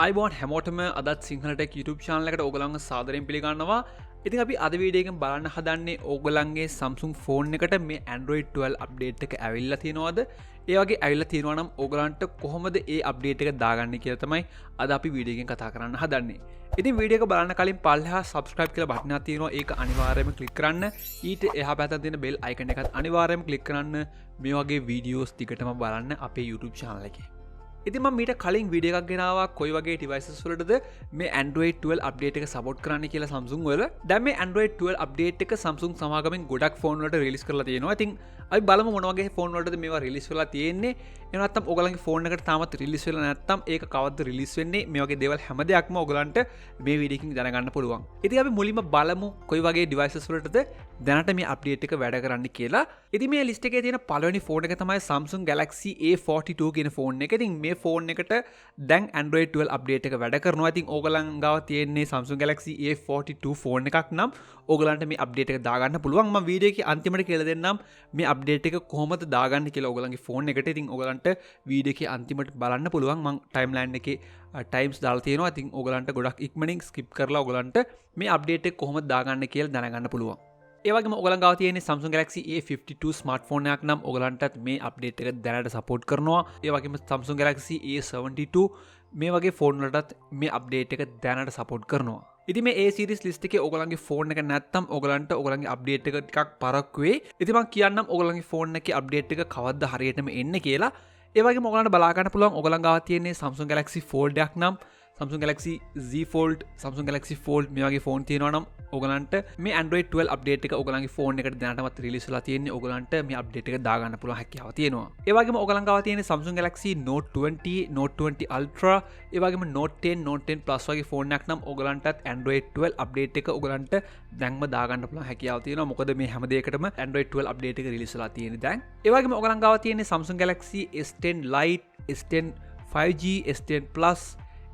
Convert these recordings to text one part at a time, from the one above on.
iBon හැමෝටම අදත් සිංහලට YouTube channel එකට ඕගොල්ලන්ව සාදරයෙන් පිළිගන්නවා. ඉතින් අපි අද වීඩියෝ එකෙන් බලන්න හදන්නේ ඕගොල්ලන්ගේ Samsung phone එකට මේ Android 12 update එක ඇවිල්ලා තියෙනවද? ඒ වගේ ඇවිල්ලා තියෙනවා නම් ඕගොල්ලන්ට කොහොමද ඒ update එක දාගන්නේ කියලා තමයි අද අපි වීඩියෝ එකෙන් කතා කරන්න හදන්නේ. ඉතින් වීඩියෝ එක බලන්න කලින් පල්ලෙහා subscribe කියලා බටන් එකක් තියෙනවා. ඒක අනිවාර්යයෙන්ම click කරන්න. ඊට එහා පැත්තේ තියෙන bell icon එකත් අනිවාර්යයෙන්ම click කරන්න. මේ වගේ videos ටිකටම බලන්න අපේ YouTube channel එකේ. ඉතින් මම මීට කලින් වීඩියෝ එකක් ගෙනාවා කොයි වගේ devices වලටද මේ Android 12 update එක support කරන්න කියලා Samsung වල. දැන් මේ Android 12 update එක Samsung සමාගමෙන් ගොඩක් phone වලට release කරලා තියෙනවා. ඉතින් අපි බලමු මොන වගේ phone වලටද මේවා release වෙලා තියෙන්නේ. එහෙම නැත්නම් ඔයගලන්ගේ phone එකට තාමත් release වෙලා නැත්නම් ඒක කවද්ද release වෙන්නේ? මේ වගේ දේවල් හැම දෙයක්ම ඔයගලන්ට මේ වීඩියෝ එකකින් දැනගන්න පුළුවන්. ඉතින් අපි මුලින්ම බලමු කොයි වගේ devices වලටද දැනට මේ update එක වැඩ කරන්නේ කියලා. ඉතින් මේ list එකේ තියෙන පළවෙනි phone එක තමයි Samsung Galaxy A42 කියන phone එක. ඉතින් මේ phone එකට දැන් Android 12 update එක වැඩ කරනවා. ඉතින් ඕගලන් ගාව තියෙන්නේ Samsung Galaxy A42 phone එකක් නම් ඕගලන්ට මේ update එක දාගන්න පුළුවන්. මම වීඩියෝ එකේ අන්තිමට කියලා දෙන්නම් මේ update එක කොහොමද දාගන්නේ කියලා ඕගලන්ගේ phone එකට. ඉතින් ඕගලන්ට වීඩියෝ එකේ අන්තිමට බලන්න පුළුවන්. මම timeline එකේ times දාලා තියෙනවා. ඉතින් ඕගලන්ට ගොඩක් ඉක්මනින් skip කරලා ඕගලන්ට මේ update එක කොහොමද දාගන්නේ කියලා දැනගන්න පුළුවන්. ඒ වගේම ඔයගලන් ගාව තියෙන්නේ Samsung Galaxy A52 smartphone එකක් නම් ඔයගලන්ටත් මේ update එක දැනට support කරනවා. ඒ වගේම Samsung Galaxy A72 මේ වගේ phone වලටත් මේ update එක දැනට support කරනවා. ඉතින් මේ A series list එකේ ඔයගලන්ගේ phone එක නැත්තම් ඔයගලන්ට ඔයගලන්ගේ update එක ටිකක් පරක්කු වෙයි. ඉතින් මම කියන්නම් ඔයගලන්ගේ phone එකේ update එක කවද්ද හරියටම එන්නේ කියලා. ඒ වගේම ඔයගලන්ට බලා ගන්න පුළුවන් ඔයගලන් ගාව තියෙන්නේ Samsung Galaxy Fold එකක් නම් Samsung Galaxy Z Fold, Samsung Galaxy Fold මේ වගේ phone තියෙනවා නම් ඔයගලන්ට මේ Android 12 update එක ඔයගලන්ගේ phone එකට දැනටමත් release වෙලා තියෙන්නේ. ඔයගලන්ට මේ update එක දාගන්න පුළුවන් හැකියාව තියෙනවා. ඒ වගේම ඔයගලන් ගාව තියෙන්නේ Samsung Galaxy Note 20, Note 20 Ultra, ඒ වගේම Note 10, Note 10 Plus වගේ phone එකක් නම් ඔයගලන්ටත් Android 12 update එක ඔයගලන්ට දැන්ම දාගන්න පුළුවන් හැකියාව තියෙනවා. මොකද මේ හැම දෙයකටම Android 12 update එක release වෙලා තියෙන්නේ දැන්. ඒ වගේම ඔයගලන් ගාව තියෙන්නේ Samsung Galaxy S10 Lite, S10 5G, S10 Plus,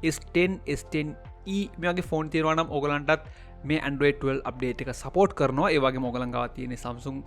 S10, S10e මේ වගේ ෆෝන් තියෙනවා නම් ඔයගලන්ටත් මේ Android 12 update එක support කරනවා. ඒ වගේම ඔයගලන් ගාව තියෙන Samsung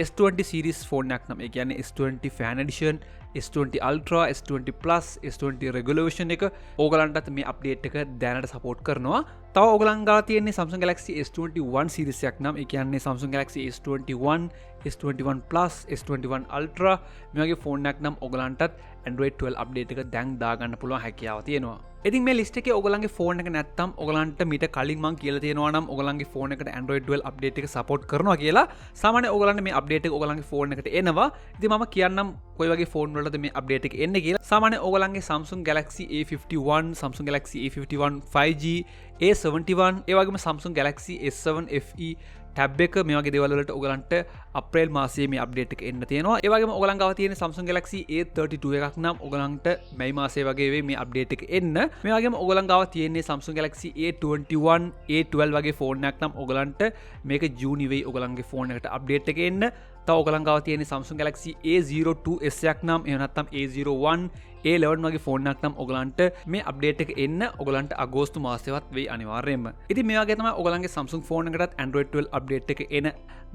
S20 series ෆෝන් එකක් නම් ඒ කියන්නේ S20 Fan Edition, S20 Ultra, S20 Plus, S20 regular version එක ඔයගලන්ටත් මේ update එක දැනට support කරනවා. තව ඔයගලන් ගාව තියෙන Samsung Galaxy S21 series එකක් නම් ඒ කියන්නේ Samsung Galaxy S21, S21 Plus, S21 Ultra මේ වගේ ෆෝන් එකක් නම් ඔයගලන්ටත් Android 12 update එක දැන් දාගන්න පුළුවන් හැකියාව තියෙනවා. ඉතින් මේ ලිස්ට් එකේ ඔයගලන්ගේ ෆෝන් එක නැත්තම් ඔයගලන්ට මීට කලින් මම කියලා තියෙනවා නම් ඔයගලන්ගේ ෆෝන් එකට Android 12 update එක support කරනවා කියලා. සාමාන්‍යයෙන් ඔයගලන්ට මේ update එක ඔයගලන්ගේ ෆෝන් එකට එනවා. ඉතින් මම කියන්නම් කොයි වගේ ෆෝන් වලටද මේ update එක එන්නේ කියලා. සාමාන්‍යයෙන් ඔයගලන්ගේ Samsung Galaxy A51, Samsung Galaxy A51 5G, A71 ඒ වගේම Samsung Galaxy S7 FE tab එක මේ වගේ දේවල් වලට ඔයගලන්ට අප්‍රේල් මාසයේ මේ අප්ඩේට් එක එන්න තියෙනවා. ඒ වගේම ඔයගලන් ගාව තියෙන Samsung Galaxy A32 එකක් නම් ඔයගලන්ට මැයි මාසයේ වගේ වෙයි මේ අප්ඩේට් එක එන්න. මේ වගේම ඔයගලන් ගාව තියෙන්නේ Samsung Galaxy A21, A12 වගේ ෆෝන් එකක් නම් ඔයගලන්ට මේක ජූනි වෙයි ඔයගලන්ගේ ෆෝන් එකට අප්ඩේට් එක එන්න. තව ඔයගලන් ගාව තියෙන්නේ Samsung Galaxy A02s එකක් නම් එහෙම නැත්නම් A01, A11 වගේ ෆෝන් එකක් නම් ඔයගලන්ට මේ අප්ඩේට් එක එන්න ඔයගලන්ට අගෝස්තු මාසෙවත් වෙයි අනිවාර්යයෙන්ම. ඉතින් මේ වගේ තමයි ඔයගලන්ගේ Samsung ෆෝන් එකටත් Android 12 අප්ඩේට් එක එන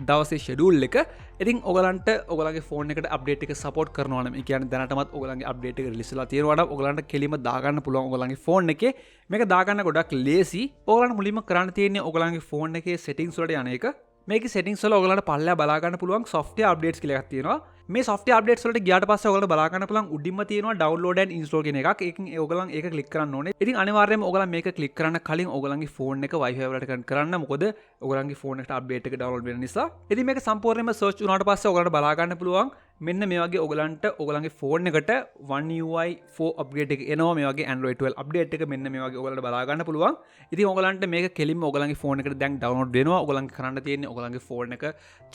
දවසේ ෂෙඩියුල් එක. ඉතින් ඔයගලන්ට ඔයගලන්ගේ ෆෝන් එකට අප්ඩේට් එක සපෝට් කරනවා නම් ඒ කියන්නේ දැනටමත් ඔයගලන්ගේ අප්ඩේට් එක රිලීස් වෙලා තියෙනවා නම් ඔයගලන්ට කෙලින්ම දාගන්න පුළුවන් ඔයගලන්ගේ ෆෝන් එකේ. මේක දාගන්න ගොඩක් ලේසි. ඔයගලන්ට මුලින්ම කරන්න තියෙන්නේ ඔයගලන්ගේ ෆෝන් එකේ settings වලට යන එක. මේකේ settings වල ඔයගලන්ට පල්ලෙහා බලා ගන්න පුළුවන් software updates කියලා එකක් තියෙනවා. මේ software updates වලට ගියාට පස්සේ ඔයගලන්ට බලා ගන්න පුළුවන් උඩින්ම තියෙනවා download and install කියන එකක්. ඒකෙන් ඔයගලන් ඒක click කරන්න ඕනේ. ඉතින් අනිවාර්යයෙන්ම ඔයගලන් මේක click කරන්න කලින් ඔයගලන්ගේ phone එක Wi-Fi වලට connect කරන්න. මොකද ඔයගලන්ගේ phone එකට update එක download වෙන නිසා. ඉතින් මේක සම්පූර්ණයෙන්ම search වුණාට පස්සේ ඔයගලන්ට බලා ගන්න පුළුවන් මෙන්න මේ වගේ ඔයගලන්ට ඔයගලන්ගේ phone එකට One UI 4 upgrade එක එනවා. මේ වගේ Android 12 update එක මෙන්න මේ වගේ ඔයගලන්ට බලා ගන්න පුළුවන්. ඉතින් ඔයගලන්ට මේක කෙලින්ම ඔයගලන්ගේ phone එකට දැන් download වෙනවා. ඔයගලන්ගේ කරන්න තියෙන්නේ ඔයගලන්ගේ phone එක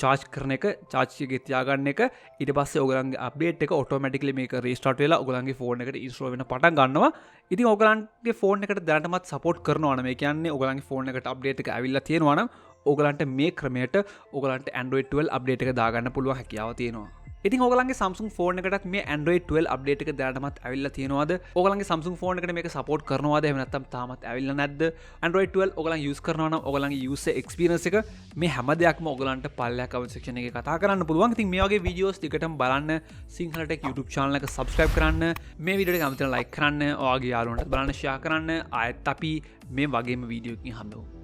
charge කරන එක, charge එකේ තියාගන්න එක. ඊට පස්සේ ඔයගලන්ගේ අප්ඩේට් එක ඔටෝමැටිකලි මේක රීස්ටාර්ට් වෙලා ඔයගලන්ගේ ෆෝන් එකට ඉන්ස්ටෝල් වෙන්න පටන් ගන්නවා. ඉතින් ඔයගලන්ගේ ෆෝන් එකට දැනටමත් සපෝට් කරනවා නම් ඒ කියන්නේ ඔයගලන්ගේ ෆෝන් එකට අප්ඩේට් එක ඇවිල්ලා තියෙනවා නම් ඔයගලන්ට මේ ක්‍රමයට ඔයගලන්ට Android 12 අප්ඩේට් එක දාගන්න පුළුවන් හැකියාව තියෙනවා. ඉතින් ඔයගලන්ගේ Samsung ෆෝන් එකටත් මේ Android 12 අප්ඩේට් එක දැනටමත් ඇවිල්ලා තියෙනවද? ඔයගලන්ගේ Samsung ෆෝන් එකට මේක සපෝට් කරනවද? එහෙම නැත්නම් තාමත් ඇවිල්ලා නැද්ද? Android 12 ඔයගලන් යූස් කරනවා නම් ඔයගලන්ගේ යූසර් එක්ස්පීරියන්ස් එක මේ හැම දෙයක්ම ඔයගලන්ට පල්ලෙහා කමෙන්ට් සෙක්ෂන් එකේ කතා කරන්න පුළුවන්. ඉතින් මේ වගේ වීඩියෝස් ටිකටම බලන්න සිංහල ටෙක් YouTube channel එක subscribe කරන්න. මේ වීඩියෝ එක අමතක like කරන්න. ඔයාගේ යාළුවන්ට බලන්න share කරන්න. ආයෙත් අපි මේ වගේම වීඩියෝ එකකින් හම්බෙමු.